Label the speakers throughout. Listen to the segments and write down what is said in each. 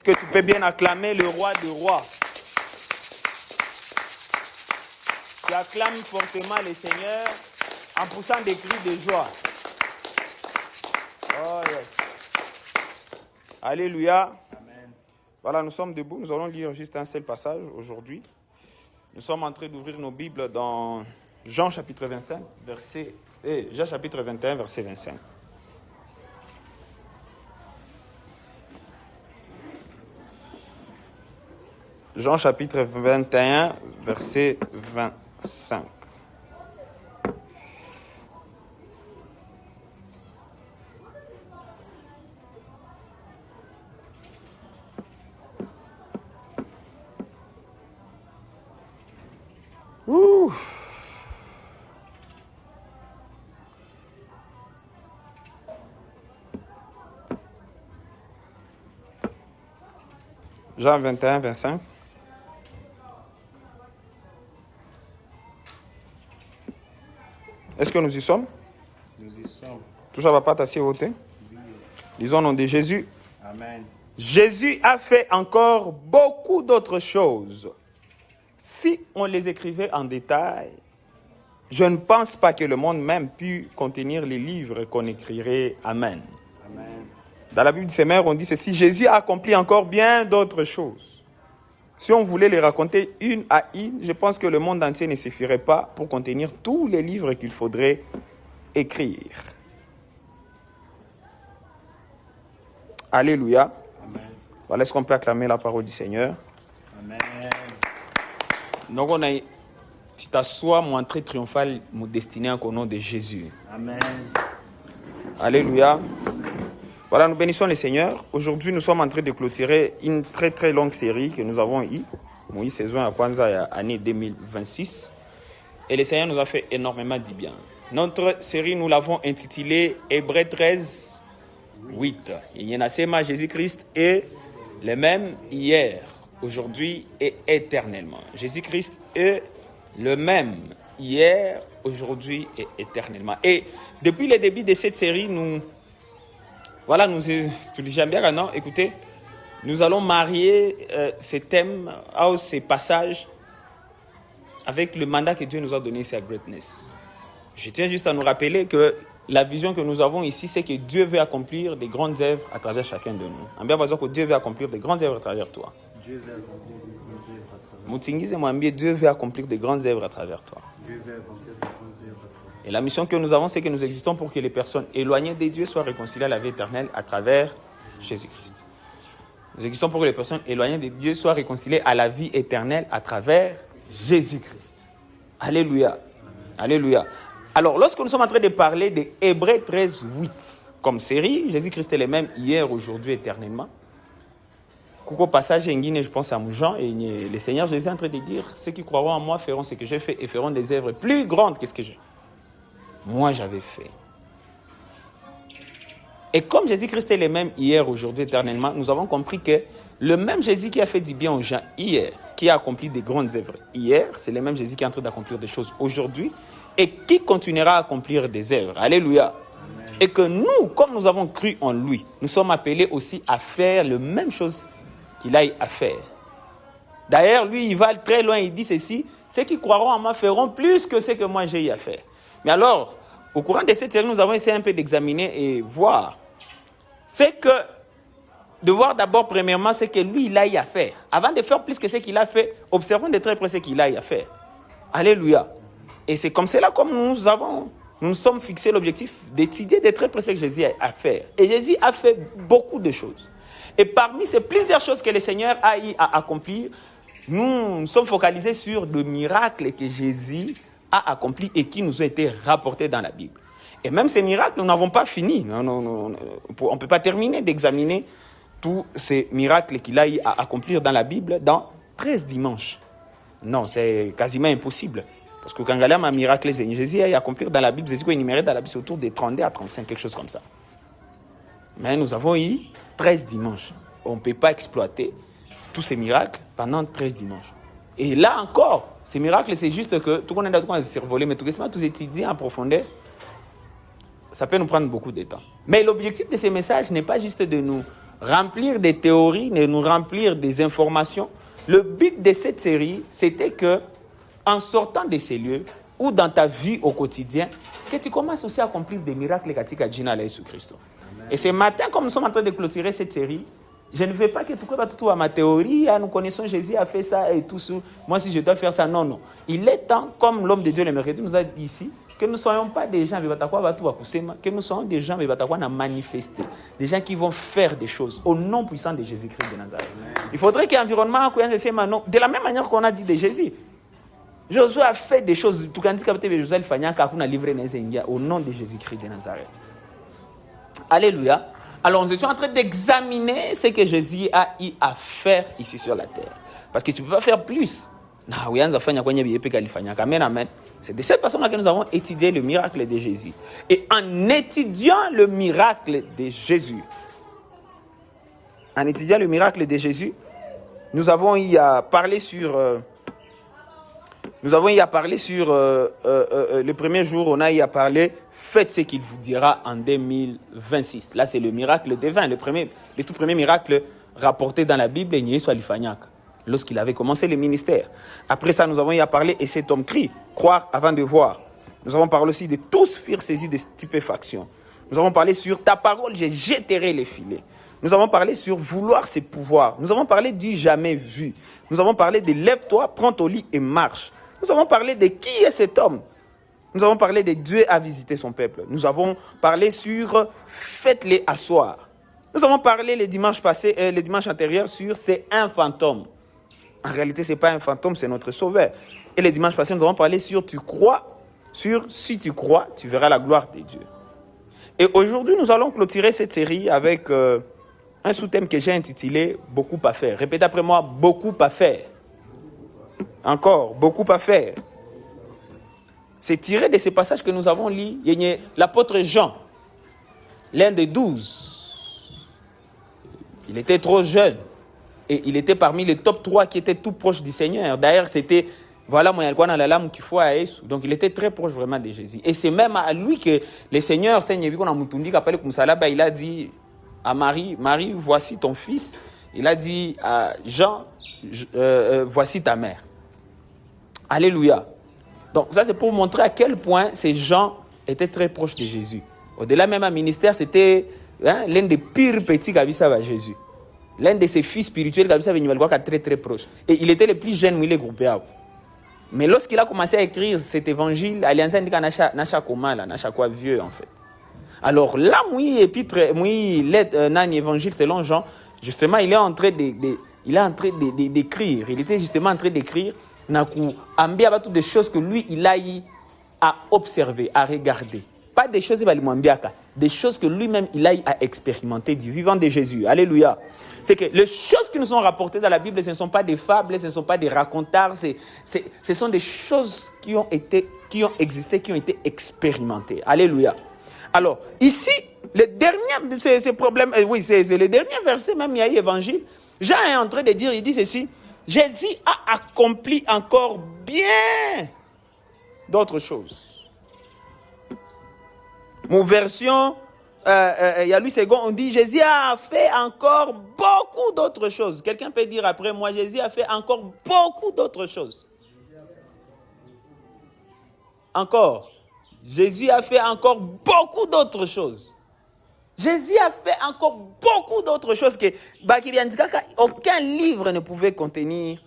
Speaker 1: Que tu peux bien acclamer le roi des rois. Tu acclames fortement le Seigneur en poussant des cris de joie. Oh yes. Alléluia. Amen. Voilà, nous sommes debout. Nous allons lire juste un seul passage aujourd'hui. Nous sommes en train d'ouvrir nos Bibles dans Jean chapitre 25, Jean chapitre 21, verset 25. Jean chapitre 21, verset 25. Ouh. Jean 21, 25. Est-ce que nous y sommes?
Speaker 2: Nous y sommes.
Speaker 1: Touche à papa, t'as si voté? Disons au nom de Jésus.
Speaker 2: Amen.
Speaker 1: Jésus a fait encore beaucoup d'autres choses. Si on les écrivait en détail, je ne pense pas que le monde même pu contenir les livres qu'on écrirait. Amen.
Speaker 2: Amen.
Speaker 1: Dans la Bible de ses mères, on dit ceci: Jésus a accompli encore bien d'autres choses. Si on voulait les raconter une à une, je pense que le monde entier ne suffirait pas pour contenir tous les livres qu'il faudrait écrire. Alléluia.
Speaker 2: Amen.
Speaker 1: Voilà, est-ce qu'on peut acclamer la parole du Seigneur?
Speaker 2: Amen.
Speaker 1: Donc, tu t'assois, mon entrée triomphale, mon destiné au nom de Jésus.
Speaker 2: Amen.
Speaker 1: Alléluia. Voilà, nous bénissons le Seigneur. Aujourd'hui, nous sommes en train de clôturer une très très longue série que nous avons eue. Moi, saison à Kwanzaa, année 2026. Et le Seigneur nous a fait énormément du bien. Notre série, nous l'avons intitulée Hébreux 13, 8. Il y en a seulement Jésus-Christ est le même hier, aujourd'hui et éternellement. Jésus-Christ est le même hier, aujourd'hui et éternellement. Et depuis le début de cette série, nous allons marier ces thèmes, ces passages avec le mandat que Dieu nous a donné, c'est la greatness. Je tiens juste à nous rappeler que la vision que nous avons ici, c'est que Dieu veut accomplir des grandes œuvres à travers chacun de nous. En bien que Dieu veut accomplir des grandes œuvres à travers toi.
Speaker 2: Dieu veut accomplir des grandes œuvres à travers toi.
Speaker 1: Moutingize Mwambie, Dieu veut accomplir des grandes œuvres à travers toi.
Speaker 2: Dieu veut accomplir des grandes œuvres à travers toi.
Speaker 1: Et la mission que nous avons, c'est que nous existons pour que les personnes éloignées de Dieu soient réconciliées à la vie éternelle à travers Jésus-Christ. Nous existons pour que les personnes éloignées de Dieu soient réconciliées à la vie éternelle à travers Jésus-Christ. Alléluia. Amen. Alléluia. Alors, lorsque nous sommes en train de parler de Hébreux 13, 8, comme série, Jésus-Christ est le même hier, aujourd'hui, éternellement. Coucou passage, je pense à Jean, et le Seigneur Jésus est en train de dire, ceux qui croiront en moi feront ce que j'ai fait et feront des œuvres plus grandes que ce que moi j'avais fait. Et comme Jésus-Christ est le même hier, aujourd'hui, éternellement, nous avons compris que le même Jésus qui a fait du bien aux gens hier, qui a accompli des grandes œuvres hier, c'est le même Jésus qui est en train d'accomplir des choses aujourd'hui et qui continuera à accomplir des œuvres. Alléluia. Amen. Et que nous, comme nous avons cru en lui, nous sommes appelés aussi à faire la même chose qu'il a à faire. D'ailleurs, lui, il va très loin, il dit ceci: ceux qui croiront en moi feront plus que ce que moi j'ai eu à faire. Mais alors, au courant de cette série, nous avons essayé un peu d'examiner et voir. C'est que, de voir d'abord, premièrement, ce que lui, il a eu à faire. Avant de faire plus que ce qu'il a fait, observons de très près ce qu'il a eu à faire. Alléluia. Et c'est comme cela, comme nous nous sommes fixés l'objectif d'étudier de très près ce que Jésus a à faire. Et Jésus a fait beaucoup de choses. Et parmi ces plusieurs choses que le Seigneur a eu à accomplir, nous sommes focalisés sur le miracle que Jésus a accompli et qui nous a été rapporté dans la Bible. Et même ces miracles, nous n'avons pas fini. On ne peut pas terminer d'examiner tous ces miracles qu'il a eu à accomplir dans la Bible dans 13 dimanches. Non, c'est quasiment impossible. Parce que quand on regarde un miracle, Jésus a eu à accomplir dans la Bible, Jésus a énuméré dans la Bible autour des 32 à 35, quelque chose comme ça. Mais nous avons eu 13 dimanches. On ne peut pas exploiter tous ces miracles pendant 13 dimanches. Et là encore, ces miracles, c'est juste que tout le monde est d'accord à se survoler, mais tout récemment, tous étudier en profondeur, ça peut nous prendre beaucoup de temps. Mais l'objectif de ces messages n'est pas juste de nous remplir des théories, ni nous remplir des informations. Le but de cette série, c'était que, en sortant de ces lieux, ou dans ta vie au quotidien, que tu commences aussi à accomplir des miracles katika jina la Yesu Christo. Et ce matin, comme nous sommes en train de clôturer cette série, je ne veux pas que tu crois tout à ma théorie, nous connaissons Jésus a fait ça et tout ça. Moi, si je dois faire ça, non. Il est temps, comme l'homme de Dieu le mercredi nous a dit ici, que nous ne soyons pas des gens, que nous soyons des gens qui vont manifester, des gens qui vont faire des choses au nom puissant de Jésus-Christ de Nazareth. Il faudrait qu'il y ait un environnement, de la même manière qu'on a dit de Jésus. Josué a fait des choses, tout comme Josué a livré au nom de Jésus-Christ de Nazareth. Alléluia. Alors, nous étions en train d'examiner ce que Jésus a eu à faire ici sur la terre. Parce que tu ne peux pas faire plus. Amen, amen. C'est de cette façon que nous avons étudié le miracle de Jésus. Et en étudiant le miracle de Jésus, nous avons eu à parler sur... le premier jour, on a eu à parler, faites ce qu'il vous dira en 2026. Là, c'est le miracle des vins, le tout premier miracle rapporté dans la Bible, lorsqu'il avait commencé le ministère. Après ça, nous avons eu à parler, et cet homme crie, croire avant de voir. Nous avons parlé aussi de tous furent saisis de stupéfaction. Nous avons parlé sur ta parole, j'ai jetterai les filets. Nous avons parlé sur vouloir ses pouvoirs. Nous avons parlé du jamais vu. Nous avons parlé de lève-toi, prends ton lit et marche. Nous avons parlé de qui est cet homme. Nous avons parlé de Dieu a visité son peuple. Nous avons parlé sur faites-les asseoir. Nous avons parlé les dimanches antérieurs sur c'est un fantôme. En réalité, ce n'est pas un fantôme, c'est notre sauveur. Et les dimanches passés, nous avons parlé sur tu crois, sur si tu crois, tu verras la gloire de Dieu. Et aujourd'hui, nous allons clôturer cette série avec un sous-thème que j'ai intitulé « Beaucoup à faire ». Répétez après moi, « Beaucoup à faire ». Encore, beaucoup à faire. C'est tiré de ces passages que nous avons lus. Il y a l'apôtre Jean, l'un des 12. Il était trop jeune. Et il était parmi les top 3 qui étaient tout proches du Seigneur. D'ailleurs, c'était, voilà, donc il était très proche vraiment de Jésus. Et c'est même à lui que le Seigneur, il a dit à Marie, Marie, voici ton fils. Il a dit à Jean, voici ta mère. Alléluia. Donc ça, c'est pour montrer à quel point ces gens étaient très proches de Jésus. Au-delà même un ministère, c'était l'un des pires petits qui a vu ça à Jésus. L'un de ses fils spirituels qui a vu ça très très proche. Et il était le plus jeune, mais il est groupé. Mais lorsqu'il a commencé à écrire cet évangile, il a dit qu'il vieux en fait. Alors là, l'évangile selon Jean, justement, il est en train d'écrire. Il était justement en train d'écrire toutes des choses que lui, il a eu à observer, à regarder. Pas des choses des choses que lui-même, il a eu à expérimenter du vivant de Jésus. Alléluia. C'est que les choses qui nous sont rapportées dans la Bible, ce ne sont pas des fables, ce ne sont pas des racontards, ce sont des choses qui ont existé, qui ont été expérimentées. Alléluia. Alors, ici, le dernier, c'est le dernier verset, même il y a eu l'évangile. Jean est en train de dire, il dit ceci, Jésus a accompli encore bien d'autres choses. Mon version, il y a lui second, on dit Jésus a fait encore beaucoup d'autres choses. Quelqu'un peut dire après moi, Jésus a fait encore beaucoup d'autres choses. Encore. Jésus a fait encore beaucoup d'autres choses. Jésus a fait encore beaucoup d'autres choses que aucun livre ne pouvait contenir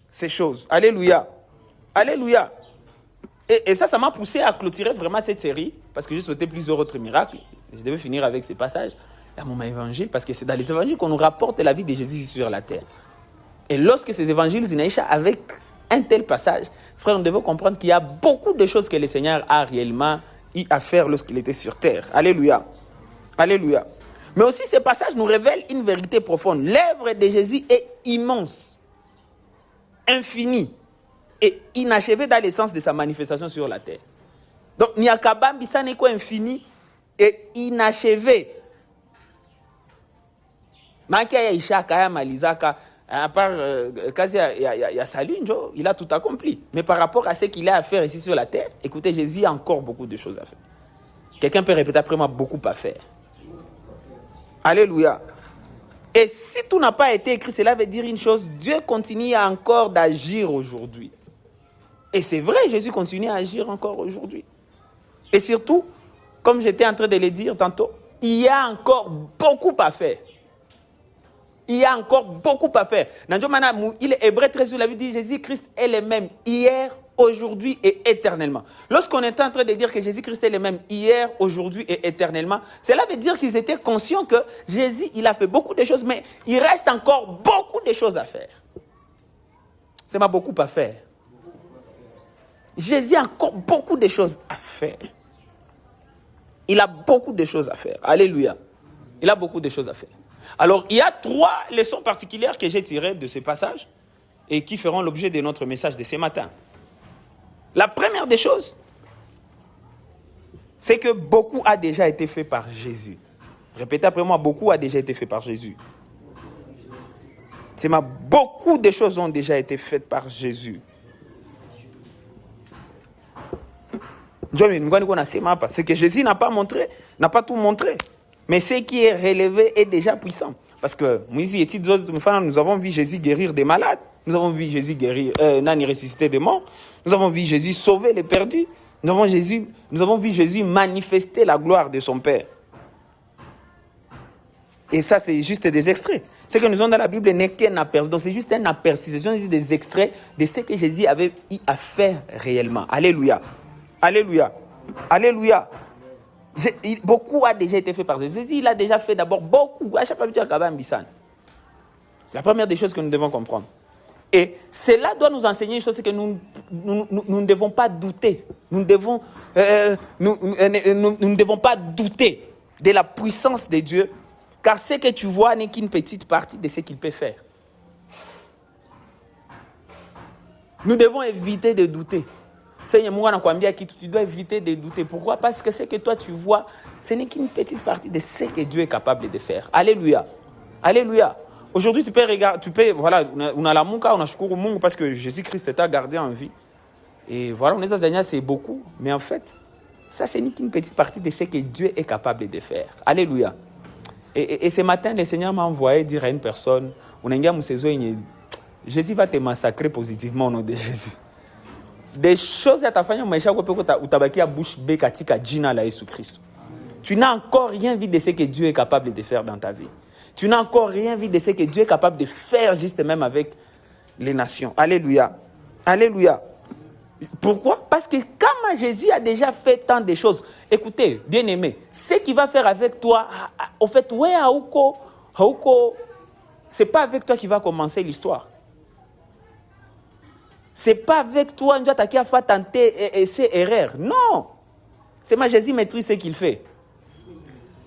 Speaker 1: ces choses. Alléluia. Alléluia. Et ça m'a poussé à clôturer vraiment cette série parce que j'ai sauté plusieurs autres miracles. Je devais finir avec ces passages dans mon évangile parce que c'est dans les évangiles qu'on nous rapporte la vie de Jésus sur la terre. Et lorsque ces évangiles s'inaïchent avec un tel passage, frère, nous devons comprendre qu'il y a beaucoup de choses que le Seigneur a réellement eu à faire lorsqu'il était sur terre. Alléluia. Alléluia. Mais aussi, ces passages nous révèlent une vérité profonde. L'œuvre de Jésus est immense, infinie et inachevée dans l'essence de sa manifestation sur la terre. Donc, Nyakabambi, ça n'est quoi infini et inachevé. Mankia Ishaka ya Malizaka, à part il y a Salinjo, il a tout accompli. Mais par rapport à ce qu'il a à faire ici sur la terre, écoutez, Jésus a encore beaucoup de choses à faire. Quelqu'un peut répéter après moi, beaucoup à faire. Alléluia. Et si tout n'a pas été écrit, cela veut dire une chose, Dieu continue encore d'agir aujourd'hui. Et c'est vrai, Jésus continue à agir encore aujourd'hui. Et surtout, comme j'étais en train de le dire tantôt, il y a encore beaucoup à faire. Il y a encore beaucoup à faire. Il est Hébreu 13, il avait dit Jésus-Christ est le même hier, aujourd'hui et éternellement. Lorsqu'on est en train de dire que Jésus-Christ est le même hier, aujourd'hui et éternellement, cela veut dire qu'ils étaient conscients que Jésus, il a fait beaucoup de choses, mais il reste encore beaucoup de choses à faire. C'est beaucoup à faire. Jésus a encore beaucoup de choses à faire. Il a beaucoup de choses à faire. Alléluia. Il a beaucoup de choses à faire. Alors, il y a 3 leçons particulières que j'ai tirées de ce passage et qui feront l'objet de notre message de ce matin. La première des choses, c'est que beaucoup a déjà été fait par Jésus. Répétez après moi, beaucoup a déjà été fait par Jésus. Beaucoup de choses ont déjà été faites par Jésus. C'est que Jésus n'a pas tout montré. Mais ce qui est relevé est déjà puissant. Parce que nous avons vu Jésus guérir des malades. Nous avons vu Jésus ressusciter des morts. Nous avons vu Jésus sauver les perdus. Nous avons vu Jésus manifester la gloire de son Père. Et ça, c'est juste des extraits. Ce que nous avons dans la Bible n'est qu'un aperçu. Donc, c'est juste un aperçu. Ce sont juste des extraits de ce que Jésus avait eu à faire réellement. Alléluia. Alléluia. Alléluia. Beaucoup a déjà été fait par Jésus. Jésus, il a déjà fait d'abord beaucoup. C'est la première des choses que nous devons comprendre. Et cela doit nous enseigner une chose, c'est que nous ne devons pas douter. Nous ne devons pas douter de la puissance de Dieu, car ce que tu vois n'est qu'une petite partie de ce qu'il peut faire. Nous devons éviter de douter. Seigneur, tu dois éviter de douter. Pourquoi? Parce que ce que toi tu vois, ce n'est qu'une petite partie de ce que Dieu est capable de faire. Alléluia. Alléluia. Aujourd'hui, tu peux regarder, voilà, on a la mouka, on a shukuru Mungu parce que Jésus-Christ t'a gardé en vie. Et voilà, on est à c'est beaucoup. Mais en fait, ça, ce n'est qu'une petite partie de ce que Dieu est capable de faire. Alléluia. Et ce matin, le Seigneur m'a envoyé dire à une personne, Jésus va te massacrer positivement au nom de Jésus. Des choses à ta famille, bouche katika jina la Jésus-Christ. Tu n'as encore rien vu de ce que Dieu est capable de faire dans ta vie. Tu n'as encore rien vu de ce que Dieu est capable de faire juste même avec les nations. Alléluia. Alléluia. Pourquoi? Parce que comme Jésus a déjà fait tant de choses, écoutez, bien-aimé, ce qu'il va faire avec toi, au fait, c'est pas avec toi qu'il va commencer l'histoire. C'est pas avec toi qui a fait tenter ces erreurs. Non. C'est Jésus maîtrise ce qu'il fait.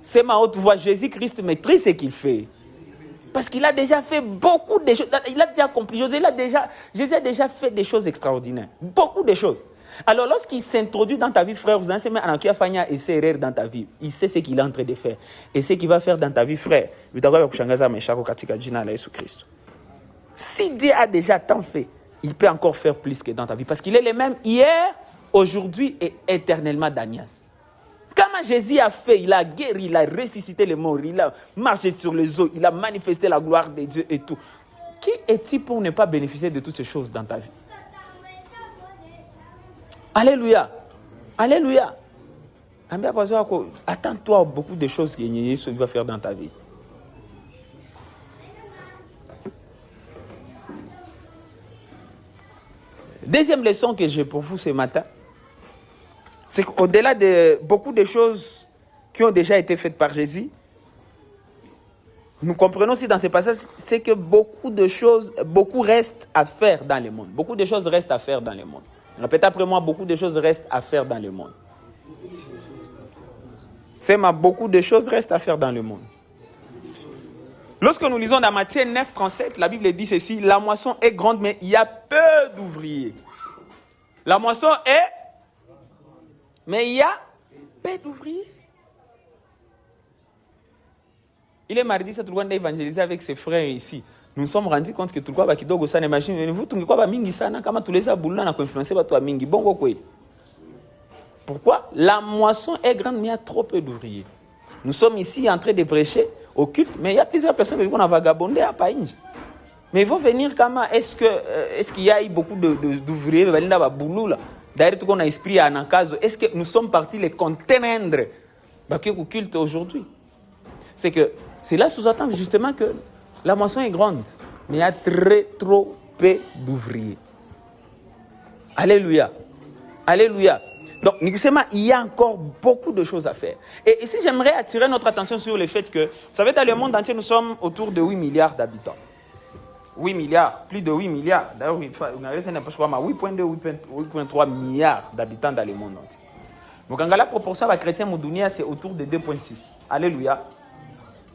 Speaker 1: C'est ma haute voix. Jésus-Christ maîtrise ce qu'il fait. Parce qu'il a déjà fait beaucoup de choses. Il a déjà accompli. Jésus a déjà fait des choses extraordinaires. Beaucoup de choses. Alors, lorsqu'il s'introduit dans ta vie, frère, vous savez, qui a fait ces erreurs dans ta vie, il sait ce qu'il est en train de faire. Et ce qu'il va faire dans ta vie, frère, si Dieu a déjà tant fait, il peut encore faire plus que dans ta vie. Parce qu'il est le même hier, aujourd'hui et éternellement d'Agnès. Comme Jésus a fait, il a guéri, il a ressuscité les morts, il a marché sur les eaux, il a manifesté la gloire de Dieu et tout. Qui es-tu pour ne pas bénéficier de toutes ces choses dans ta vie? Alléluia. Alléluia. Attends-toi beaucoup de choses que Jésus va faire dans ta vie. Deuxième leçon que j'ai pour vous ce matin, c'est qu'au-delà de beaucoup de choses qui ont déjà été faites par Jésus, nous comprenons aussi dans ce passage, c'est que beaucoup restent à faire dans le monde. Beaucoup de choses restent à faire dans le monde. Répétez après moi, beaucoup de choses restent à faire dans le monde. Beaucoup de choses restent à faire dans le monde. Lorsque nous lisons dans Matthieu 9, 37, la Bible dit ceci, la moisson est grande, mais il y a peu d'ouvriers. La moisson est, mais il y a peu d'ouvriers. Il est mardi, c'est tout le monde évangéliser avec ses frères ici. Nous nous sommes rendus compte que tout le monde va kidogo sana imagine vous tout le monde va mingi sana kama tous les aboulana na influencer ba toi mingi bongo kweli. Pourquoi? La moisson est grande mais il y a trop peu d'ouvriers. Nous sommes ici en train de prêcher au culte, mais il y a plusieurs personnes qui vont vagabonder à Païnj. Mais ils vont venir comment? Est-ce qu'il y a eu beaucoup d'ouvriers d'ailleurs, tout qu'on a esprit à Nakazo, est-ce que nous sommes partis les contraindre au culte aujourd'hui? C'est que cela sous-entend justement que la moisson est grande, mais il y a trop peu d'ouvriers. Alléluia. Alléluia. Donc, il y a encore beaucoup de choses à faire. Et ici, j'aimerais attirer notre attention sur le fait que, vous savez, dans le monde entier, nous sommes autour de 8 milliards d'habitants. 8 milliards, plus de 8 milliards. D'ailleurs, on a 8,3 milliards d'habitants dans le monde entier. Donc, la proportion de chrétiens moudounia, c'est autour de 2,6. Alléluia.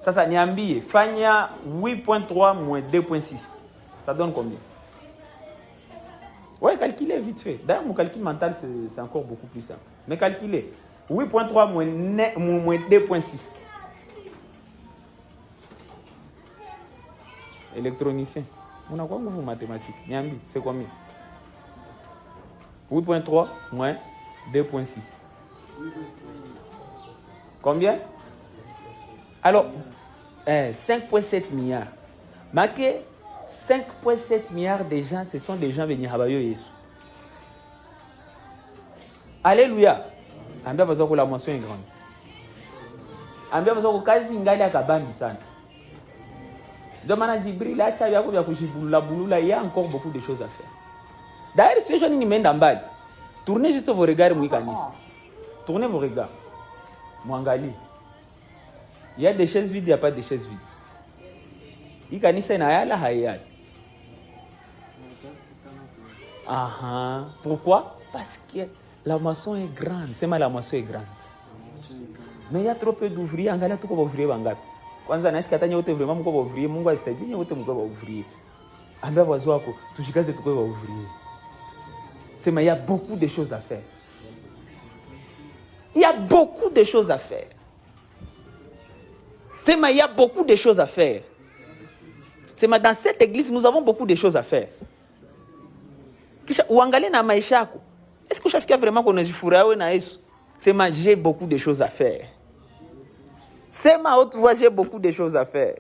Speaker 1: Ça n'y a pas. Fanya 8,3 moins 2,6. Ça donne combien? Oui, calculez vite fait. D'ailleurs, mon calcul mental, c'est encore beaucoup plus simple. Mais calculez. 8,3 moins 2,6. Électronicien. On a quoi vous mathématiques? Niambi, c'est combien? 8,3 moins 2,6. Combien? Alors, 5,7 milliards. Marquez 5,7 milliards de gens, ce sont des gens venus à Yesu. Alléluia. Ambia bazo ko la moisson est grande. Ambia bazo ko kazi ngali akabambi sana. Demana Jibril acha yako ya kujibulula bulula, il y a encore beaucoup de choses à faire. D'ailleurs, si je n'y mène d'ambali, tournez juste vos regards mouikanis. Tournez vos regards. Mwangali. Il y a des chaises vides, il n'y a pas de chaises vides. Il y a des chaises vides. Pourquoi? Parce que la moisson est grande. C'est mal, la moisson est grande. Mais il y a trop peu d'ouvriers. En Galata, tu peux ouvrir Bangat. Quand on a dit que tu es vraiment ouvrier, mon gars, tu as dit que tu es ouvrier. En Galata, tu peux ouvrier. C'est mais il y a beaucoup de choses à faire. Il y a beaucoup de choses à faire. C'est mais il y a beaucoup de choses à faire. C'est mais dans cette église, nous avons beaucoup de choses à faire. Est-ce que chaque vraiment qu'on a c'est mais j'ai beaucoup de choses à faire. C'est ma haute voix, j'ai beaucoup de choses à faire.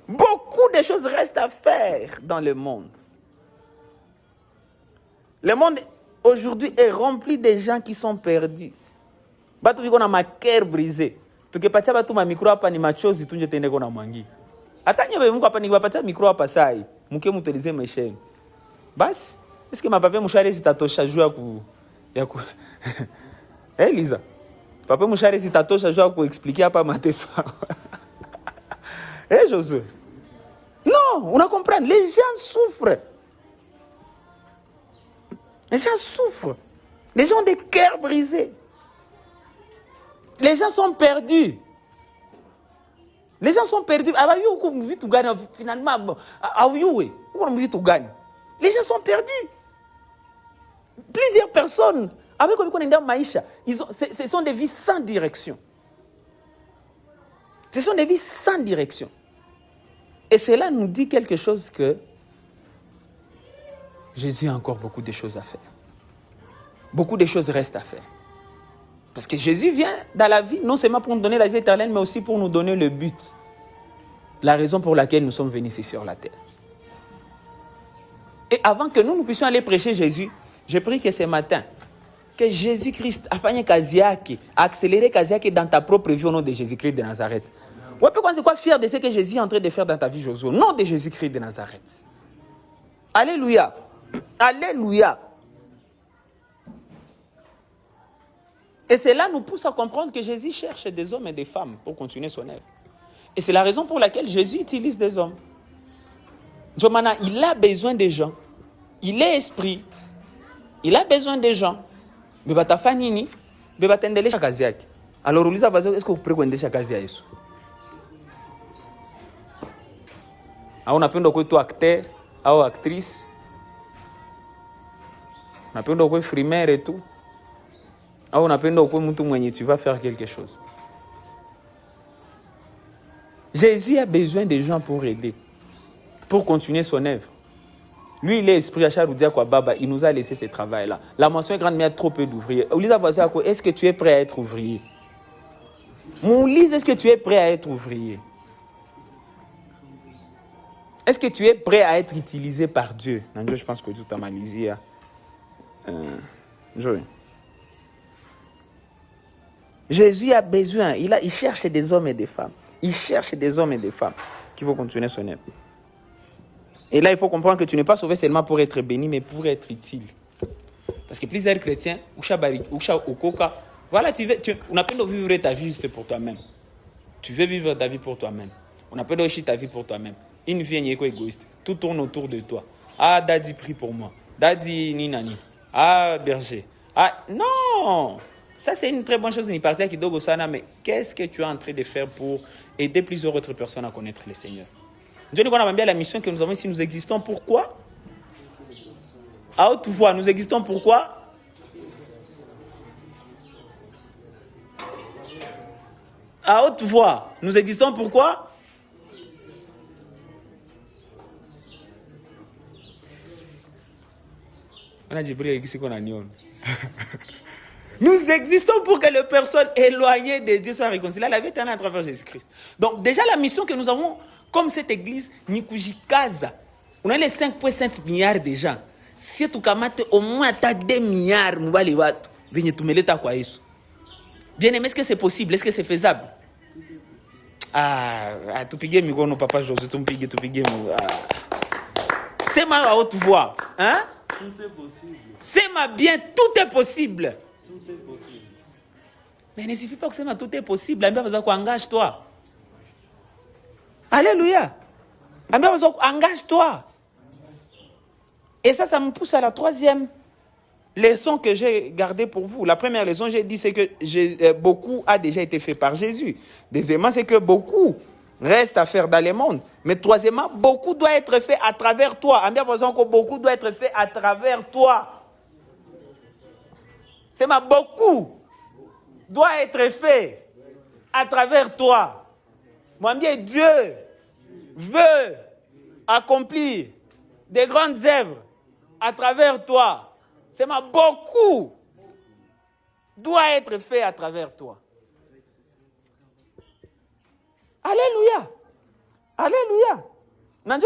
Speaker 1: Beaucoup de choses restent à faire dans le monde. Le monde aujourd'hui est rempli de gens qui sont perdus. Batu viko na maker brisé. Tukipatia batu ma micro hapa ni machozi tunje tende kona mwangika. Atanye bebe mungu hapa ni wapatia micro hapa sai. Mke mutelize maisha yenu. Basi, est-ce que ma papa mshare zitatosha jua ku Lisa. Papa mshare zitatosha jua ku expliquer hapa mateso. Josué. Non, on a compris, les gens souffrent. Les gens souffrent. Les gens ont des cœurs brisés. Les gens sont perdus. Les gens sont perdus. Finalement, les gens sont perdus. Plusieurs personnes, avec Maïcha, ce sont des vies sans direction. Ce sont des vies sans direction. Et cela nous dit quelque chose que Jésus a encore beaucoup de choses à faire. Beaucoup de choses restent à faire. Parce que Jésus vient dans la vie, non seulement pour nous donner la vie éternelle, mais aussi pour nous donner le but. La raison pour laquelle nous sommes venus ici sur la terre. Et avant que nous puissions aller prêcher Jésus, je prie que ce matin, que Jésus-Christ a accéléré Kaziaki dans ta propre vie au nom de Jésus-Christ de Nazareth. Ouais, pourquoi c'est quoi fier de ce que Jésus est en train de faire dans ta vie, Josué, au nom de Jésus-Christ de Nazareth. Alléluia. Alléluia. Et cela nous pousse à comprendre que Jésus cherche des hommes et des femmes pour continuer son œuvre. Et c'est la raison pour laquelle Jésus utilise des hommes. Jomana, il a besoin des gens. Il est esprit. Il a besoin des gens. Mais ta fanini, mais t'endele chakaziaki. Alors, est-ce que vous pouvez prendre chakaziaki? On appelle donc acteur, ou actrice. On appelle donc frimaire et tout. On appelle donc tu vas faire quelque chose. Jésus a besoin de gens pour aider, pour continuer son œuvre. Lui, il est esprit il nous a laissé ce travail-là. La mention est grande, mais il y a trop peu d'ouvriers. Est-ce que tu es prêt à être ouvrier? Moulise, est-ce que tu es prêt à être ouvrier? Est-ce que tu es prêt à être utilisé par Dieu? Je pense que tout a malisé. Jésus a besoin, il cherche des hommes et des femmes. Il cherche des hommes et des femmes qui vont continuer son œuvre. Et là, il faut comprendre que tu n'es pas sauvé seulement pour être béni, mais pour être utile. Parce que plusieurs chrétiens, voilà, on a besoin de vivre ta vie juste pour toi-même. Tu veux vivre ta vie pour toi-même. On a besoin de vivre ta vie pour toi-même. Une vie n'est pas égoïste. Tout tourne autour de toi. Ah, Daddy prie pour moi. Daddy ninani. Ah, berger. Ah, non! Ça, c'est une très bonne chose, mais qu'est-ce que tu es en train de faire pour aider plusieurs autres personnes à connaître le Seigneur? Dieu nous a bien la mission que nous avons ici. Nous existons pourquoi? À haute voix, nous existons pourquoi? À haute voix, nous existons pourquoi? On a dit, qu'on a nous existons pour que les personnes éloignées de Dieu soient réconciliées à la vie éternelle à travers Jésus-Christ. Donc, déjà, la mission que nous avons, comme cette église, Nikujikaza, on a les 5,5 milliards de gens. Si tu as au moins 2 milliards, bien aimé, est-ce que c'est possible? Est-ce que c'est faisable? Ah, tu piges, mon papa José, tu piges. C'est ma à haute voix. Hein?
Speaker 2: Tout est possible.
Speaker 1: C'est ma bien, tout est possible.
Speaker 2: Tout est possible.
Speaker 1: Mais il ne suffit pas que c'est ma tout est possible. Engage-toi. Alléluia. Engage-toi. Et ça me pousse à la 3e leçon que j'ai gardée pour vous. La première leçon, j'ai dit, c'est que beaucoup a déjà été fait par Jésus. Deuxièmement, c'est que beaucoup reste à faire dans le monde. Mais troisièmement, beaucoup doit être fait à travers toi. En bien pensant que beaucoup doit être fait à travers toi. C'est beaucoup doit être fait à travers toi. Moi, bien, Dieu veut accomplir des grandes œuvres à travers toi. C'est beaucoup doit être fait à travers toi. Alléluia. Alléluia. Dans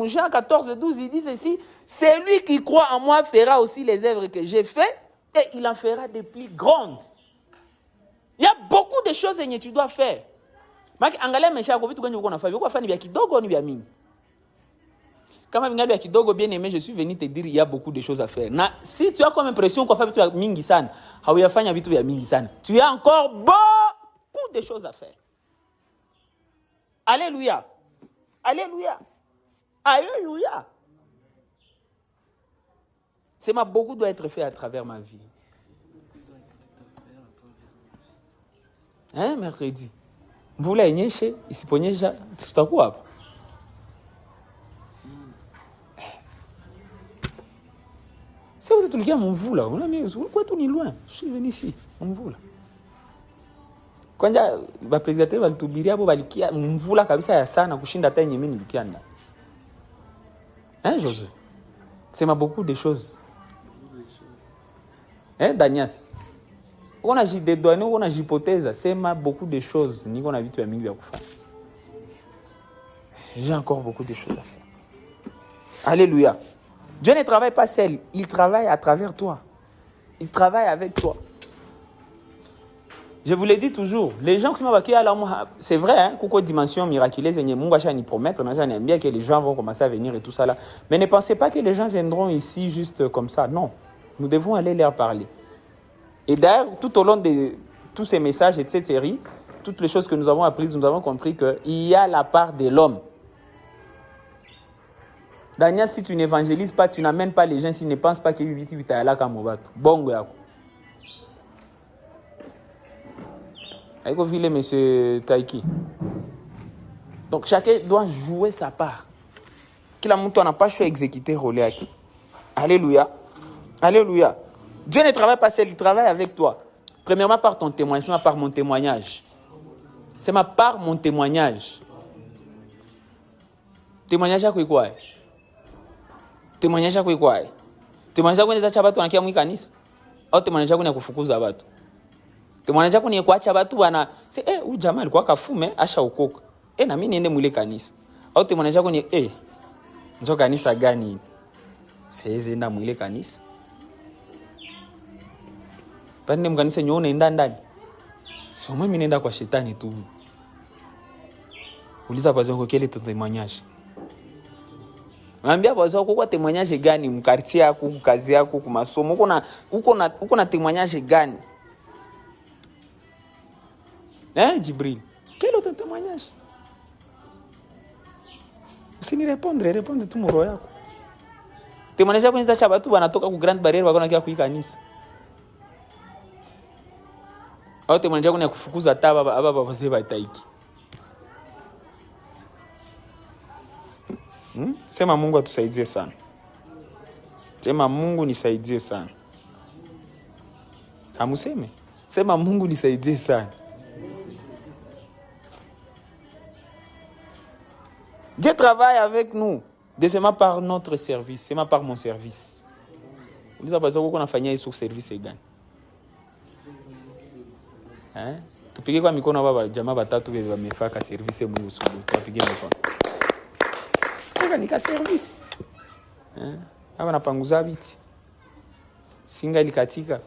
Speaker 1: Jean 14, 12, il dit ceci. Celui qui croit en moi fera aussi les œuvres que j'ai faites et il en fera des plus grandes. Il y a beaucoup de choses que tu dois faire. Bien aimé, je suis venu te dire il y a beaucoup de choses à faire. Si tu as comme impression qu'on fait vitu ya mingi sana, hauyafanya vitu ya mingi sana. Tu as encore beaucoup de choses à faire. Alléluia. Alléluia. Alléluia. C'est beaucoup doit être fait à travers ma vie. Hein, mercredi. Vous voulez nyeshe, isiponyesha, tutakuwa hapa. C'est vous tulikia mvula. Pourquoi tu ni loin? Je suis venu ici, mvula. Kwanja ba president walitubiria hapo balikia mvula kabisa ya sana kushinda hata yenye mimi nilikia ndani. Hein, José? C'est beaucoup de choses. Hein, Danias? On a des données, on a hypothèse, c'est beaucoup de choses. Ni qu'on a vitu ya mingi ya kufanya. J'ai encore beaucoup de choses à faire. Alléluia. Dieu ne travaille pas seul, il travaille à travers toi. Il travaille avec toi. Je vous l'ai dit toujours, les gens qui sont vaqués à la c'est vrai, hein, coucou dimension miraculeuse, ni promettre, on bien que les gens vont commencer à venir et tout ça là. Mais ne pensez pas que les gens viendront ici juste comme ça. Non, nous devons aller leur parler. Et d'ailleurs, tout au long de tous ces messages et de cette série, toutes les choses que nous avons apprises, nous avons compris qu'il y a la part de l'homme. Daniel, si tu n'évangélises pas, tu n'amènes pas les gens s'ils ne pensent pas qu'il y a là comme bongo yako. Aïko vile monsieur Taiki. Donc chacun doit jouer sa part. Kila mtu n'a pas choisi exécuter rôle yake. Alléluia. Alléluia. Dieu ne travaille pas seul, il travaille avec toi. Premièrement par ton témoignage, c'est par mon témoignage. C'est par mon témoignage. Témoignage à quoi? Témoignage yako iko wapi? Témoignage yako inaweza cha watu wanakia mwi kanisa? Au témoignage yako ni kufukuza watu? Témoignage yako ni kuacha watu wana c'est huyu jamaa alikuwa kafume asha ukoka. Na mimi niende mwile kanisa. Au témoignage yako ni njoo kanisa gani? Siwezi enda mwile kanisa. Pande mkanisa nyo unaenda ndani. Sio mimi nenda kwa shetani tu. Uliza bazo yako kile témoignage. Mwambia bazo yako kwa témoignage gani mkartie yako, kazi yako, kwa masomo. Uko na témoignage gani? Jibril. Quel autre témoignage? Usini répondre tu moro yako. Témoignage yako niza cha batu wanatoka ku Grande Barrière wako nakia ku kanisa. Au témoignage yako ni kufukuza taba aba bavose bataiki. Sema Mungu atusaidie sana. Sema Mungu nisaidie sana. Hamuseme? Sema Mungu nisaidie sana. Dieu travaille avec nous, deuxièmement par notre service, c'est par mon service. Vous savez pas ce qu'on a fait sur service gani? Tupige kwa mikono baba jamaa batatu bebe bamefaka service mu usubu. Tupige mikono. Kwa nika service. Hapa napanguza biti. Singa ilikatika.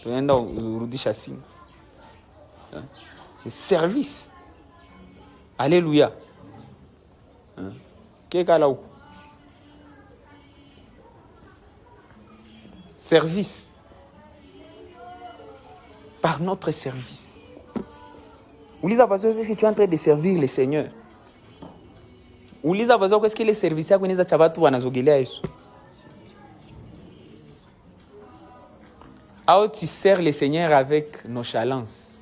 Speaker 1: Tunaenda urudisha singa. Service. Alléluia. Service. Par notre service. Uliza bazo est-ce que tu es en train de servir le Seigneur? Uliza bazo est-ce que le service yako inaweza cha watu wanazogelea Yesu? Au tu sers le Seigneur avec nonchalance.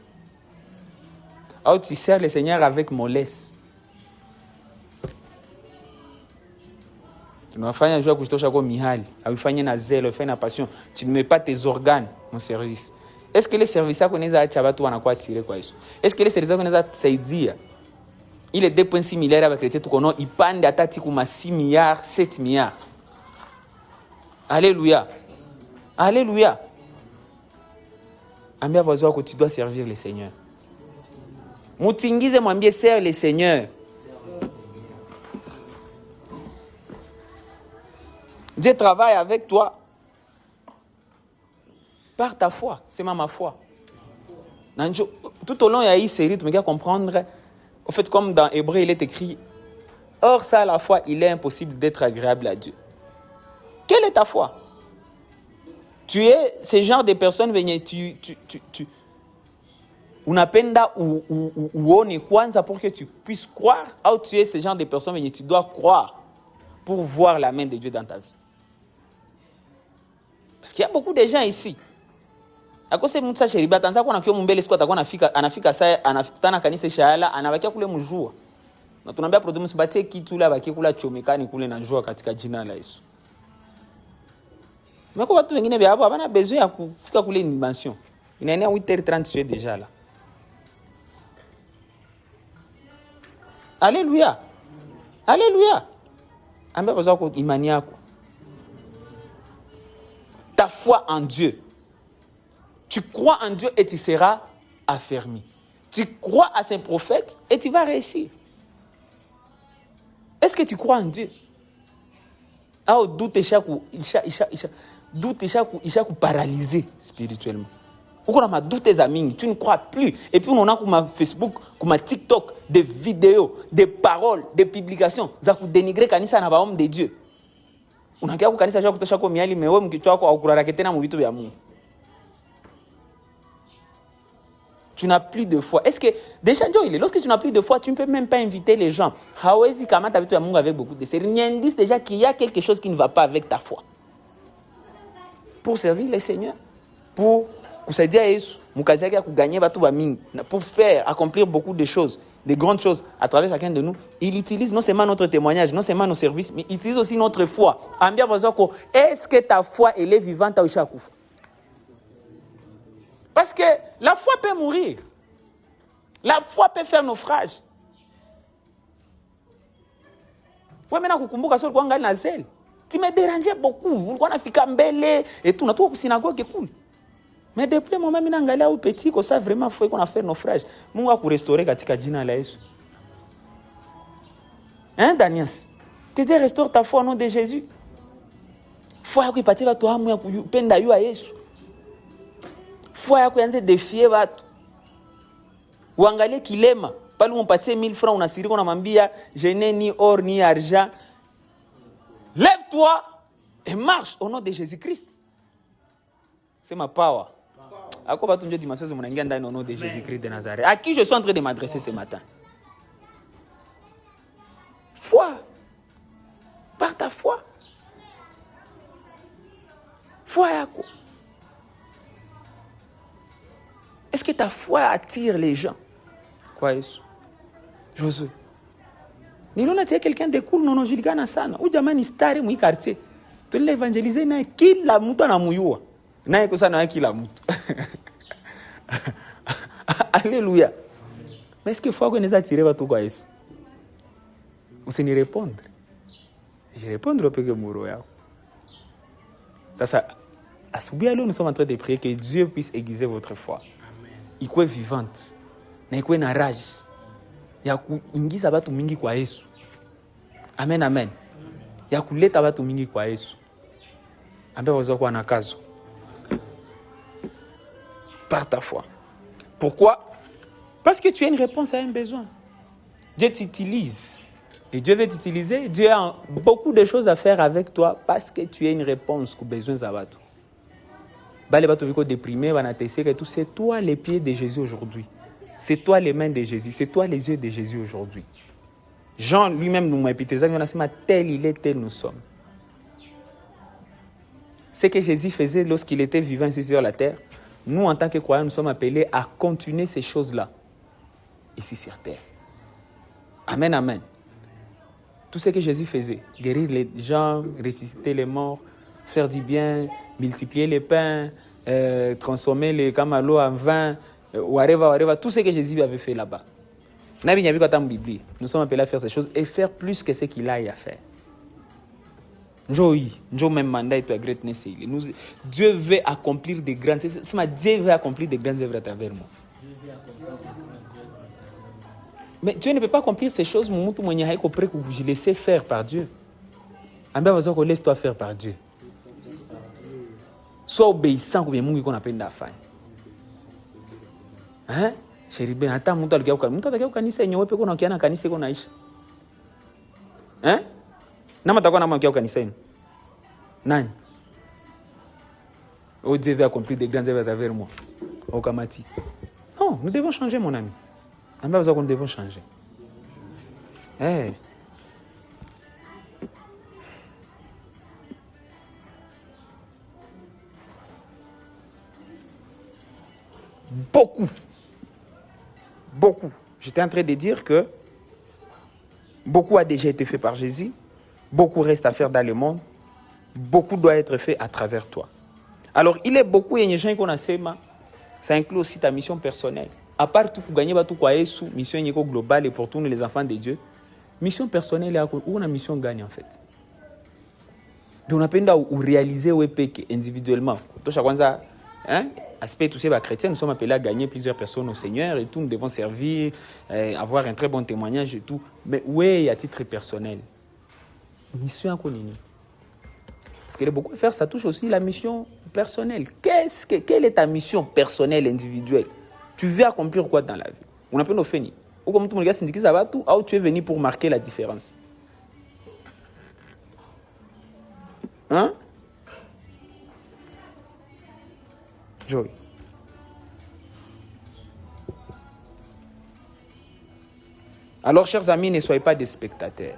Speaker 1: Au tu sers le Seigneur avec mollesse. Unafanya jua kujitosha kwa mihali, haufanye na zelo, ufanye na passion, tu ne mets pas tes organes en service. Est-ce que les services yako inaweza acha watu wanakuwa tiré kwa Yesu? Est-ce que les services yako inaweza kusaidia ile 2.6 milliards ya chrétien tukono ipande atati kuma 6 milliards, 7 milliards? Alléluia. Alléluia. Ambia wazo wako tu dois servir le Seigneur. Mutingize mwambie sers le Seigneur. Dieu travaille avec toi par ta foi. C'est ma foi. Tout au long de cette série, tu me comprendre. En fait, comme dans Hébreu, il est écrit, or ça, à la foi, il est impossible d'être agréable à Dieu. Quelle est ta foi? Tu es ce genre de personne, unapenda uone kwanza pour que tu puisses croire, ou tu es ce genre de personne, tu dois croire pour voir la main de Dieu dans ta vie. Parce qu'il y a beaucoup de gens ici. Akose mtu sa sheriba tanza kwa nakio mbele siku atakuwa anafika saa anakutana kanisa shahala anabakia kule mjua. Na tunaambia produmu sibatie kitu la baki kula chomekani kule na njua katika jina la Yesu. Meko watu wengine bia hapo hapana besoin ya kufika kule dimension. Inaenea 8h30 tu es déjà là. Alléluia. Alléluia. Ambia bazo kwa imani yako. Ta foi en Dieu. Tu crois en Dieu et tu seras affermi. Tu crois à ses prophètes et tu vas réussir. Est-ce que tu crois en Dieu? Doute est paralysé spirituellement. Tu ne crois plus. Et puis on a comme Facebook, comme TikTok, des vidéos, des paroles, des publications. Ça peut dénigrer kanisa na bahomme de Dieu. Unakia kukanisa shaka kutosha kwa miali mewe mkichwa wako au kurarake tena mu vitu vya Mungu. Tu n'as plus de foi. Est-ce que déjà lorsque tu n'as plus de foi, tu ne peux même pas inviter les gens. Hawezi kama ta vitu ya Mungu avec beaucoup de sérieux. Il y a un indice déjà qu'il y a quelque chose qui ne va pas avec ta foi. Pour servir le Seigneur, pour kusaidia Yesu, mukazi yake ya kugagner watu wa mingi, pour faire accomplir beaucoup de choses, de grandes choses à travers chacun de nous, il utilise non seulement notre témoignage, non seulement nos services, mais il utilise aussi notre foi. Ambia wazako, est-ce que ta foi elle est vivante ou ishakufa? Parce que la foi peut mourir. La foi peut faire naufrage. Ouais, maintenant kukumbuka sio kwa ngali na zeli. Tu me dérangeais beaucoup. Ulikuwa nafika mbele et tout, na tu ku synagogue cool. Mais depuis moment mimi naangalia au petit ko ça vraiment faut qu'on a fait naufrage. Mungu akurestaurer katika jina la Yesu. Hein Danias? Tu te restaure ta foi au nom de Jésus. Foi yako ipatie watu hamu ya kupenda yu Yesu. Foi yako ianze défier watu. Uangalie kilema, pale umpatie 1000 francs unasirika unamwambia je n'ai ni or ni argent. Lève-toi et marche au nom de Jésus-Christ. C'est ma power. À quoi va-t-on dire dimanche au nom de Jésus-Christ de Nazareth? À qui je suis en train de m'adresser ce matin? Foi. Par ta foi. Foi à quoi? Est-ce que ta foi attire les gens? Quoi est-ce? Josué. Nilona tia quelqu'un de cool nono jiligana sana. Ujamani stari mwi quartier. Tuli évangéliser na kila mtu anamuyua. Naye kusana na kila mtu. Alléluia. Mais est-ce que foi qu'on les attirer watu kwa Yesu? Usini répondre. Je répondre au peu que muro yao. Ça asubuhi leo nous sommes en train de prier que Dieu puisse aiguiser votre foi. Ikuwe vivante. Na ikuwe na rage ya kuingiza watu mingi kwa Yesu. Amen, amen. Ya kuleta watu mingi kwa Yesu. Ambaye waweza kuwa na kazo. Par ta foi. Pourquoi? Parce que tu as une réponse à un besoin. Dieu t'utilise. Et Dieu veut t'utiliser. Dieu a beaucoup de choses à faire avec toi parce que tu as une réponse aux besoins de watu. Bale batu biko déprimé, banatesser et tout, c'est toi les pieds de Jésus aujourd'hui. C'est toi les mains de Jésus, c'est toi les yeux de Jésus aujourd'hui. Jean lui-même nous m'a épité ça, tel il est, tel nous sommes. Ce que Jésus faisait lorsqu'il était vivant ici sur la terre, nous en tant que croyants, nous sommes appelés à continuer ces choses-là ici sur terre. Amen, amen. Tout ce que Jésus faisait, guérir les gens, ressusciter les morts, faire du bien, multiplier les pains, transformer les camalots en vin, whatever, tout ce que Jésus avait fait là-bas. Nous sommes appelés à faire ces choses et faire plus que ce qu'il a à faire. Dieu veut accomplir des grandes œuvres. Dieu veut accomplir des grandes œuvres à travers moi. Mais Dieu ne peut pas accomplir ces choses. Je laisse faire par Dieu. Laisse-toi faire par Dieu. Sois obéissant comme Mungu qu'on appelle d'affaires. Hein? Chérie ben hata mtu atakia kanisa yenyewe peko na kiana kanisa iko naisha. Hein? Nama takuwa na mkia kanisa yenu. Nani? Oh Dieu veut accomplir des grandes œuvres à travers moi. Automatique. Non, nous devons changer mon ami. Nous devons changer. Hey. Beaucoup. J'étais en train de dire que beaucoup a déjà été fait par Jésus, beaucoup reste à faire dans le monde, beaucoup doit être fait à travers toi. Alors, il est beaucoup de gens qu'on a sema, ça inclut aussi ta mission personnelle. À part tout pour gagner tout quoi est mission globale et pour tous les enfants de Dieu, mission personnelle où on a mission gagne en fait. Donc on a besoin de réaliser individuellement. Tout chacun ça, hein? Aspect tous ces chrétiens, nous sommes appelés à gagner plusieurs personnes au Seigneur et tout, nous devons servir, avoir un très bon témoignage et tout. Mais oui, à titre personnel, mission à connaître. Parce qu'il y a beaucoup à faire, ça touche aussi la mission personnelle. Quelle est ta mission personnelle, individuelle? Tu veux accomplir quoi dans la vie? On a pas nos fini. Ou comme tout le monde syndiqué ça va tout, ou tu es venu pour marquer la différence. Hein? Joy. Alors, chers amis, ne soyez pas des spectateurs.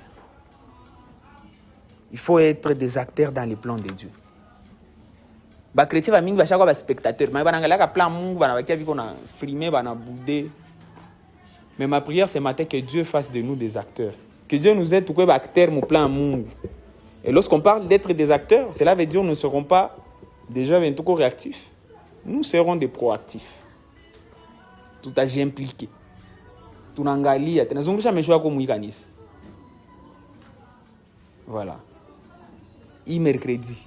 Speaker 1: Il faut être des acteurs dans les plans de Dieu. Les chrétiens vont être des spectateurs. Mais ils vont plan Mungu, ils vont frimer, ils vont bouder. Mais ma prière ce matin que Dieu fasse de nous des acteurs. Que Dieu nous aide pour que acteurs mon plan Mungu. Et lorsqu'on parle d'être des acteurs, cela veut dire que nous ne serons pas déjà bientôt réactifs. Nous serons des proactifs. Tout âge impliqué. Tout n'angalia. Tenazungusha meshoa ko muikanisa. Voilà. Mercredi.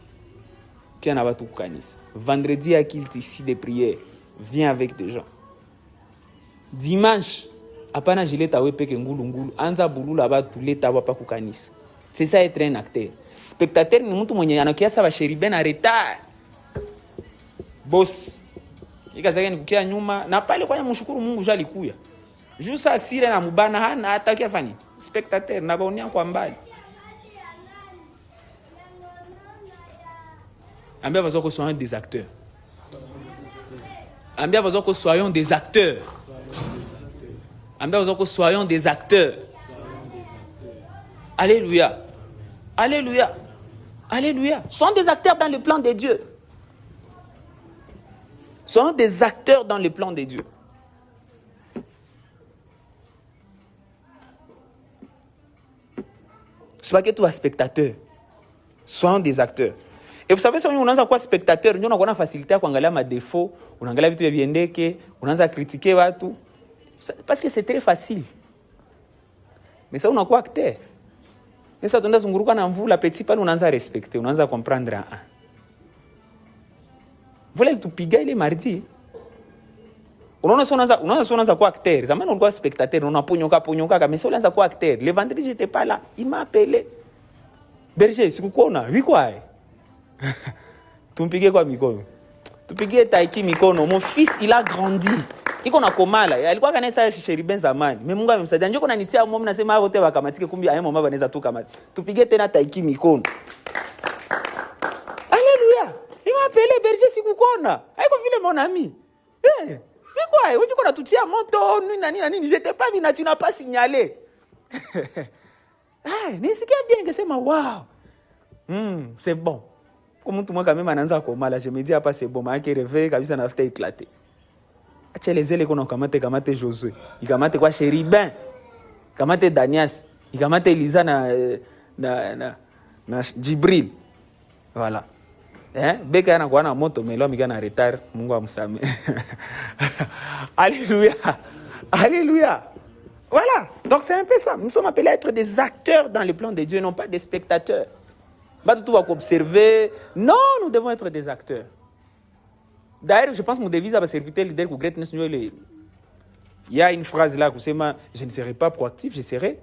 Speaker 1: qui en a tout kanisa. Vendredi, à kilt ici des prières. Viens avec des gens. Dimanche, apana jileta we peke ngulu. Anza bulula ba tuleta wa pa kukanisa. C'est ça être un acteur. Spectateur ni mtu mwenye anakiasa ba sheriben en retard. Boss. Ikazake nikukia nyuma na pale kwa mshukuru Mungu jali kuya. Jusa asire na mubana hana atakia fani. Spectateur na baonia kwa mbali. Ambia vazoko que soyons des acteurs. Ambia vazoko que soyons des acteurs. Ambia vazoko que soyons des acteurs. Alléluia. Alléluia. Alléluia. Soyons des acteurs dans le plan de Dieu. Soyons des acteurs dans le plan de Dieu. Sois que tu es spectateur. Soyons des acteurs. Et vous savez, si on a quoi spectateur, on a une facilité à regarder mes défauts, on a l'habitude de bien on a critiquer tout. Parce que c'est très facile. Mais ça, on a quoi acteur. Et ça, on a zunguruka na vous, la petite part, on a respecter, on a comprendre. Vous voulez tout piger les mardis. On a quoi acteur. Ça m'a on a spectateur, on a pognoka, mais ça, on a quoi acteur. Le vendredi, j'étais pas là. Il m'a appelé. Berger, c'est quoi on a? Oui, quoi? Tumpige kwa mikono. Tupige taiki mikono. Mon fils, il a grandi. Iko na komala. Alikuwa kanesa sheriben zamani. Mais Mungu amemsaidia. Njoo nitia mmoja nasema wote wakamatike kumbi aye mama banaweza tu kama. Tupige tena taiki mikono. Alléluia. Il m'a appelé berger sikukona. Haiko vile mon ami. Eh, mais quoi? Wewe uko natutia moto nini? J'étais pas venu, tu n'as pas signalé. Ah, nisikia bien ningesema wow. C'est bon. Comme tout le monde quand même anaanza komala, je me dis pas c'est bon, mais qui réveille kabisa na fait éclater. Acha les ailes qu'on kamate Josué, il kamate quoi Chéribin, kamate Danias, il kamate Elisa na Jibril. Voilà. Beka na kwa na moto mais l'homme gana retard, Mungu amsame. Alléluia. Alléluia. Voilà. Donc c'est un peu ça. Nous sommes appelés à être des acteurs dans le plan de Dieu, non pas des spectateurs. Pas tout va observer. Non, nous devons être des acteurs. D'ailleurs, je pense que mon devise à serviteur leader pour Greatness New York. Il y a une phrase là que c'est je ne serai pas proactif, je serai.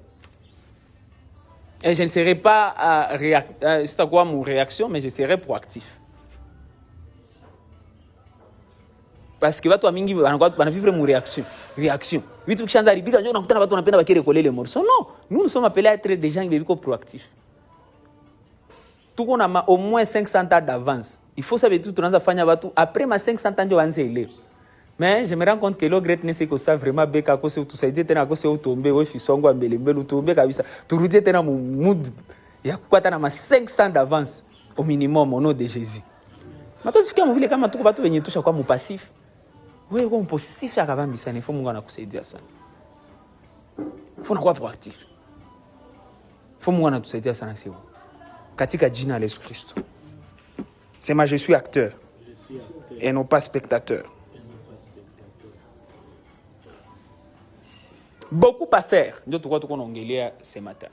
Speaker 1: Et je ne serai pas c'est quoi mon réaction, mais je serai proactif. Parce que watu mingi wanavivre mon réaction. Vitu kishaanza haribika ndio unakutana watu wanapenda wakirekoler les morceaux. Non, nous sommes appelés à être des gens qui sont proactifs. Tout qu'on a au moins 500 ans d'avance. Il faut savoir tout on a fait après ma 500 ans de vanzele. Mais je me rends compte que le greatness c'est que ça vraiment beka ko c'est tout ça dit tena ko c'est tomber we fisongo mbele tomber kabisa. Turudie tena mu mood ya kwata na ma 500 d'avance au minimum au nom de Jésus. Mato sikia mvile kama tuko watu wenye tusha kwa mu passif. Wewe uko passif akabambisa ni faut Mungu anakusaidia sana. Faut kuwa proactif. Faut Mungu anatusaidia sana sio. Katika jina la Yesu Kristo. Sema je suis acteur. Et non pas spectateur. Beaucoup à faire. Ndio tukua tukonaongelea ce matin.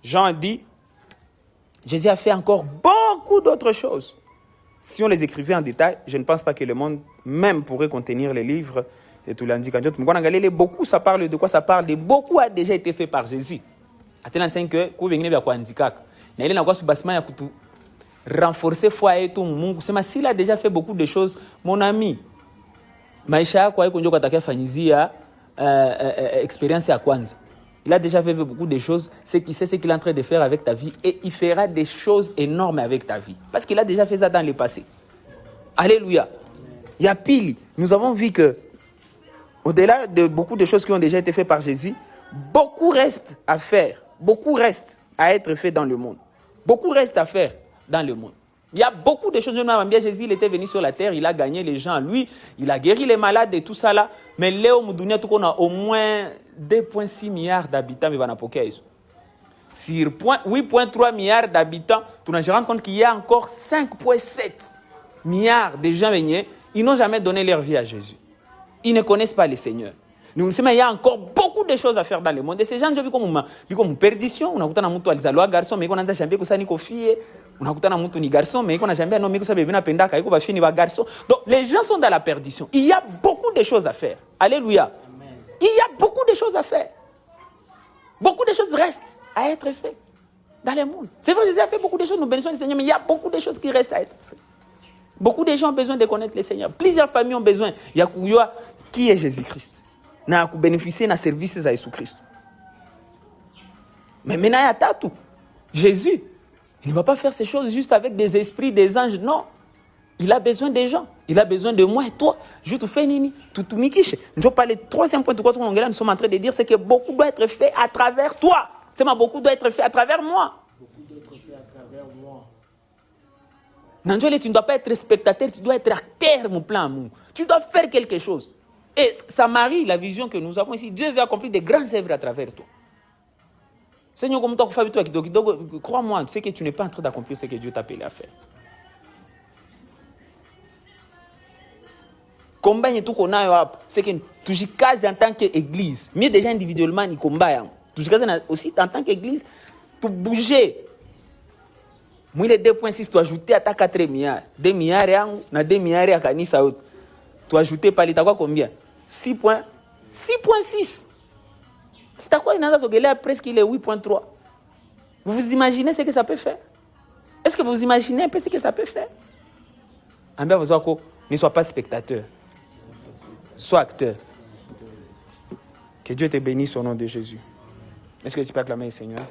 Speaker 1: Jean dit Jésus a fait encore beaucoup d'autres choses. Si on les écrivait en détail, je ne pense pas que le monde même pourrait contenir les livres et tout l'indique. Beaucoup, ça parle de quoi? Ça parle de beaucoup a déjà été fait par Jésus. Atena 5 ku vingine vya kuandikaka na ile inakuwa subasima ya kutu renforcer foi yetu Mungu sema s'il a déjà fait beaucoup de choses mon ami maisha yako haiko njoo katakia fanyizia expérience ya kwanza il a déjà fait beaucoup de choses c'est qu'il sait ce qu'il est en train de faire avec ta vie et il fera des choses énormes avec ta vie parce qu'il a déjà fait ça dans le passé. Alléluia. Il y a pile nous avons vu que au-delà de beaucoup de choses qui ont déjà été faites par Jésus, beaucoup reste à faire. Beaucoup reste à être fait dans le monde. Beaucoup reste à faire dans le monde. Il y a beaucoup de choses. Jésus, il était venu sur la terre, il a gagné les gens. Lui, il a guéri les malades et tout ça là. Mais Léo Moudounia, tout qu'on a au moins 2,6 milliards d'habitants. Sur 8,3 milliards d'habitants, tu n'as rendu compte qu'il y a encore 5,7 milliards de gens venus. Ils n'ont jamais donné leur vie à Jésus. Ils ne connaissent pas le Seigneur. Nous savons qu'il y a encore beaucoup de choses à faire dans le monde. Et ces gens, comme perdition, on a vu un garçon, mais on a jamais que ça ni fille. Unakutana mtu ni garçon, mais qu'on a jamais nommé que ça bébé napendaka, iko ba fini ba garçon. Donc les gens sont dans la perdition. Il y a beaucoup de choses à faire. Alléluia. Amen. Il y a beaucoup de choses à faire. Beaucoup de choses restent à être faites dans le monde. C'est vrai, Jésus a fait beaucoup de choses, nous bénissons le Seigneur, mais il y a beaucoup de choses qui restent à être faites. Beaucoup de gens ont besoin de connaître le Seigneur. Plusieurs familles ont besoin. Il y a qui est Jésus-Christ. Na ku bénéficier na services à Jésus-Christ. Mais maintenant, il y a tout. Jésus, il ne va pas faire ces choses juste avec des esprits, des anges. Non. Il a besoin des gens. Il a besoin de moi et toi. Je te fais nini. Tout mikiche. Je vais parler troisième point de quoi nous sommes en train de dire, c'est que beaucoup doit être fait à travers toi. C'est moi, beaucoup doit être fait à travers moi.
Speaker 2: Beaucoup doit être fait à travers moi.
Speaker 1: Nanjole, tu ne dois pas être spectateur, tu dois être acteur, mon plan. Tu dois faire quelque chose. Et ça marie la vision que nous avons ici. Dieu veut accomplir de grandes œuvres à travers toi. Seigneur, comme toi, crois-moi, tu sais que tu n'es pas en train d'accomplir ce que Dieu t'a appelé à faire. Combien tout qu'on a, c'est que tu es casé en tant qu'église. Mais déjà individuellement, il combat. Tu es casé aussi en tant qu'église pour bouger. Moi, les 2.6, tu as ajouté à ta 4 milliards. 2 milliards, na 2 milliards à Kanisa. Tu as ajouté par l'État combien? 6.6. C'est à quoi il a presque 8.3. Vous vous imaginez ce que ça peut faire? Est-ce que vous imaginez un peu ce que ça peut faire? Ne sois pas spectateur. Sois acteur. Que Dieu te bénisse au nom de Jésus. Est-ce que tu peux acclamer le Seigneur?